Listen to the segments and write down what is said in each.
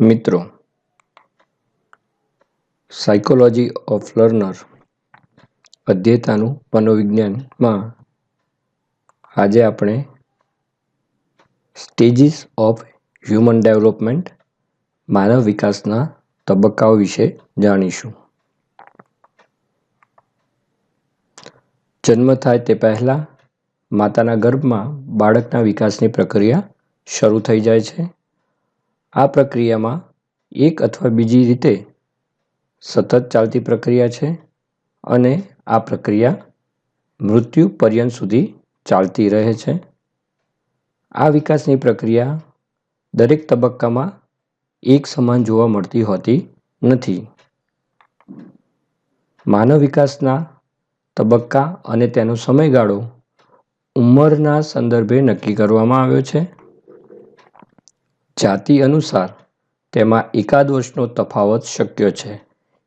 મિત્રો, psychology of learner અધ્યેતાનું મનોવિજ્ઞાનમાં આજે આપણે સ્ટેજીસ ઓફ હ્યુમન ડેવલપમેન્ટ માનવ વિકાસના તબક્કાઓ વિશે જાણીશું. જન્મ થાય તે પહેલાં માતાના ગર્ભમાં બાળકના વિકાસની પ્રક્રિયા શરૂ થઈ જાય છે. આ પ્રક્રિયામાં એક અથવા બીજી રીતે સતત ચાલતી પ્રક્રિયા છે અને આ પ્રક્રિયા મૃત્યુ પર્યંત સુધી ચાલતી રહે છે. આ વિકાસની પ્રક્રિયા દરેક તબક્કામાં એક સમાન જોવા મળતી હોતી નથી. માનવ વિકાસના તબક્કા અને તેનો સમયગાળો ઉંમરના સંદર્ભે નક્કી કરવામાં આવ્યો છે. જાતિ અનુસાર તેમાં એકાદ વર્ષનો તફાવત શક્ય છે,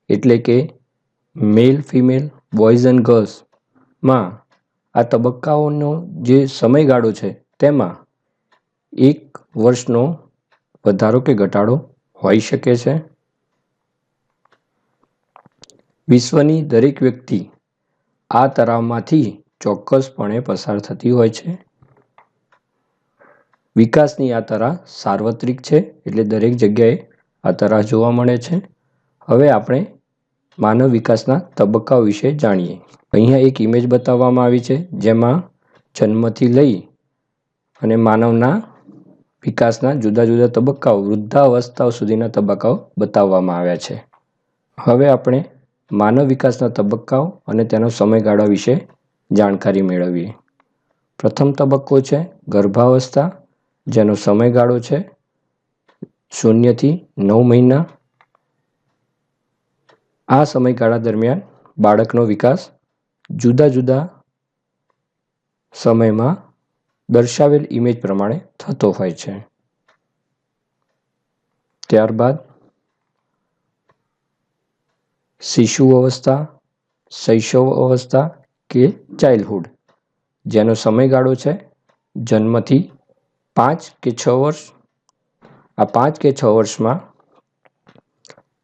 એટલે કે મેલ ફિમેલ બોયઝ એન્ડ ગર્લ્સમાં આ તબક્કાઓનો જે સમયગાળો છે તેમાં 1 વર્ષનો વધારો કે ઘટાડો હોઈ શકે છે. વિશ્વની દરેક વ્યક્તિ આ તરાવમાંથી ચોક્કસપણે પસાર થતી હોય છે. વિકાસની આ તરાહ સાર્વત્રિક છે, એટલે દરેક જગ્યાએ આ તરાહ જોવા મળે છે. હવે આપણે માનવ વિકાસના તબક્કાઓ વિશે જાણીએ. અહીંયા એક ઇમેજ બતાવવામાં આવી છે, જેમાં જન્મથી લઈ અને માનવના વિકાસના જુદા જુદા તબક્કાઓ, વૃદ્ધાવસ્થાઓ સુધીના તબક્કાઓ બતાવવામાં આવ્યા છે. હવે આપણે માનવ વિકાસના તબક્કાઓ અને તેનો સમયગાળા વિશે જાણકારી મેળવીએ. પ્રથમ તબક્કો છે ગર્ભાવસ્થા, જેનો સમયગાળો છે 0 થી 9 મહિના. આ સમયગાળા દરમિયાન બાળકનો વિકાસ જુદા જુદા સમયમાં દર્શાવેલ ઇમેજ પ્રમાણે થતો હોય છે. ત્યારબાદ શિશુ અવસ્થા, શૈશવ અવસ્થા કે ચાઇલ્ડહુડ, જેનો સમયગાળો છે જન્મથી 5 કે 6 વર્ષ. આ 5 કે 6 વર્ષમાં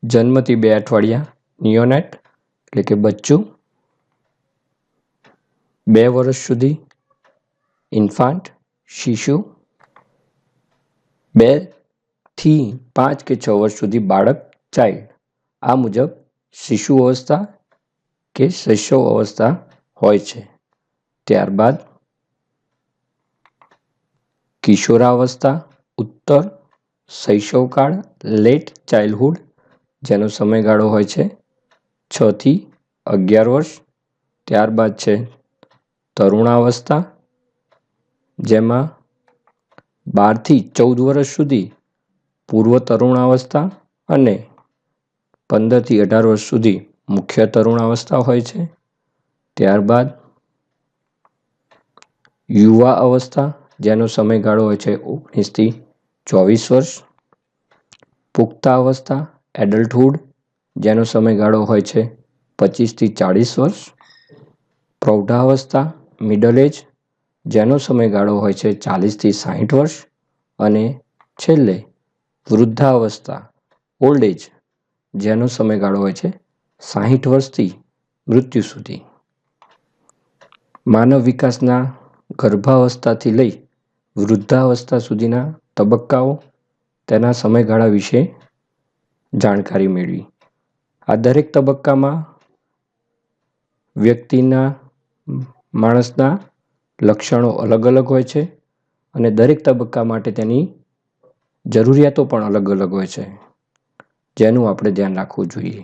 જન્મથી 2 અઠવાડિયા નિયોનેટ એટલે કે બચ્ચું, 2 વર્ષ સુધી ઇન્ફાન્ટ શિશુ, 2 થી 5 કે 6 વર્ષ સુધી બાળક ચાઇલ્ડ. આ મુજબ શિશુ અવસ્થા કે શૈશવ અવસ્થા હોય છે. ત્યારબાદ કિશોરાવસ્થા, ઉત્તર શૈશવકાળ લેટ ચાઇલ્ડહુડ, જેનો સમયગાળો હોય છે 6 થી 11 વર્ષ. ત્યારબાદ છે તરુણાવસ્થા, જેમાં 12 થી 14 વર્ષ સુધી પૂર્વ તરુણાવસ્થા અને 15 થી 18 વર્ષ સુધી મુખ્ય તરુણાવસ્થા હોય છે. ત્યારબાદ યુવા અવસ્થા, જેનો સમયગાળો હોય છે 19 થી 24 વર્ષ. પુખ્તાવસ્થા એડલ્ટહુડ, જેનો સમયગાળો હોય છે 25 થી 40 વર્ષ. પ્રૌઢાવસ્થા મિડલ એજ, જેનો સમયગાળો હોય છે 40 થી 60 વર્ષ. અને છેલ્લે વૃદ્ધાવસ્થા ઓલ્ડ એજ, જેનો સમયગાળો હોય છે 60 વર્ષથી મૃત્યુ સુધી. માનવ વિકાસના ગર્ભાવસ્થાથી લઈ વૃદ્ધાવસ્થા સુધીના તબક્કાઓ, તેના સમયગાળા વિશે જાણકારી મેળવી. આ દરેક તબક્કામાં માણસના લક્ષણો અલગ અલગ હોય છે અને દરેક તબક્કા માટે તેની જરૂરિયાતો પણ અલગ અલગ હોય છે, જેનું આપણે ધ્યાન રાખવું જોઈએ.